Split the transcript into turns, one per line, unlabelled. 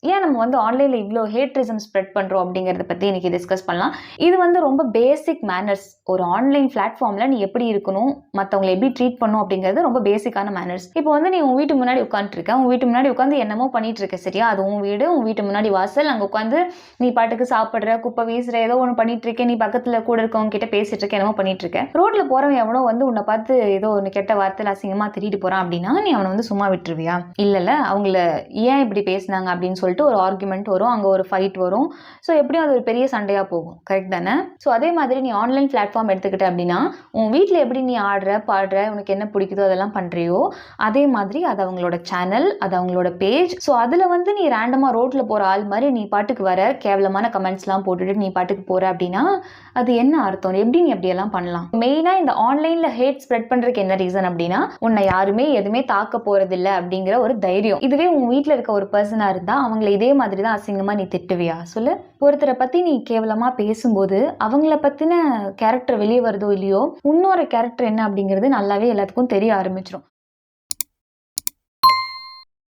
ஏன் நம்ம வந்து ஆன்லைன்ல இவ்வளோ ஹேட்ரிசம் ஸ்ப்ரெட் பண்றோம் அப்படிங்கறத பத்தி இன்னைக்கு டிஸ்கஸ் பண்ணலாம். இது வந்து ரொம்ப பேசிக் மேனர்ஸ். ஒரு ஆன்லைன் பிளாட்ஃபார்ம்ல நீ எப்படி இருக்கணும், மத்தவங்களை எப்படி ட்ரீட் பண்ணணும் அப்படிங்கிறது ரொம்ப பேசிக்கான மேனர்ஸ். இப்போ வந்து நீ உன் வீட்டு முன்னாடி உட்காந்துருக்க, உன் வீட்டு முன்னாடி உட்காந்து என்னமோ பண்ணிட்டு இருக்க, சரியா? அது உன் வீடு, உன் வீட்டு முன்னாடி வாசல், அங்க உட்காந்து நீ பாட்டுக்கு சாப்பிடுற, குப்பை வீசுற, ஏதோ ஒன்று பண்ணிட்டு இருக்க, நீ பக்கத்துல கூட இருக்கவங்க கிட்ட பேசிட்டு இருக்க, என்னமோ பண்ணிட்டு இருக்க. ரோட்ல போறவன் எவனோ வந்து உன்னை பார்த்து ஏதோ ஒன்று கெட்ட வார்த்தையில அசிங்கமா திட்டிட்டு போறான் அப்படின்னா நீ அவனை வந்து சும்மா விட்டுருவியா? இல்ல அவங்கள ஏன் இப்படி பேசினாங்க அப்படின்னு சொல்லிட்டு ஒரு ஆர்குமெண்ட் வரும், அங்க ஒரு ஃபைட் வரும். ஸோ எப்படியும் அது ஒரு பெரிய சண்டையா போகும், கரெக்ட் தானே? ஸோ அதே மாதிரி நீ ஆன்லைன் பிளாட்ஃபார்ம் எடுத்துக்கிட்ட அப்படின்னா உன் வீட்டில் எப்படி நீ ஆடுற பாடுற, உனக்கு என்ன பிடிக்குதோ அதெல்லாம் பண்றியோ, அதே மாதிரி அது அவங்களோட சேனல், அது அவங்களோட பேஜ். ஸோ அதுல வந்து நீ ரேண்டமா ரோட்ல போற ஆள் மாதிரி நீ பாட்டுக்கு வர, கேவலமான கமெண்ட்ஸ்லாம் போட்டுட்டு நீ பாட்டுக்கு போற அப்படின்னா அது என்ன அர்த்தம்? எப்படி நீ அப்படியெல்லாம் பண்ணலாம்? மெயினா இந்த ஆன்லைன்ல ஹேட் ஸ்ப்ரெட் பண்றதுக்கு என்ன ரீசன் அப்படின்னா உன்னை யாருமே எதுவுமே தாக்க போறதில்ல அப்படிங்கிற ஒரு தைரியம். இதுவே உன் வீட்டில் இருக்க ஒரு பர்சனா இருந்தா அவங்களை இதே மாதிரி தான் அசிங்கமா நீ திட்டுவியா சொல்லு? ஒருத்தரை பத்தி நீ கேவலமா பேசும்போது அவங்கள பத்தின கேரக்டர் வெளியே வருதோ இல்லையோ, இன்னொரு கேரக்டர் என்ன அப்படிங்கிறது நல்லாவே எல்லாத்துக்கும் தெரிய ஆரம்பிச்சிடும்.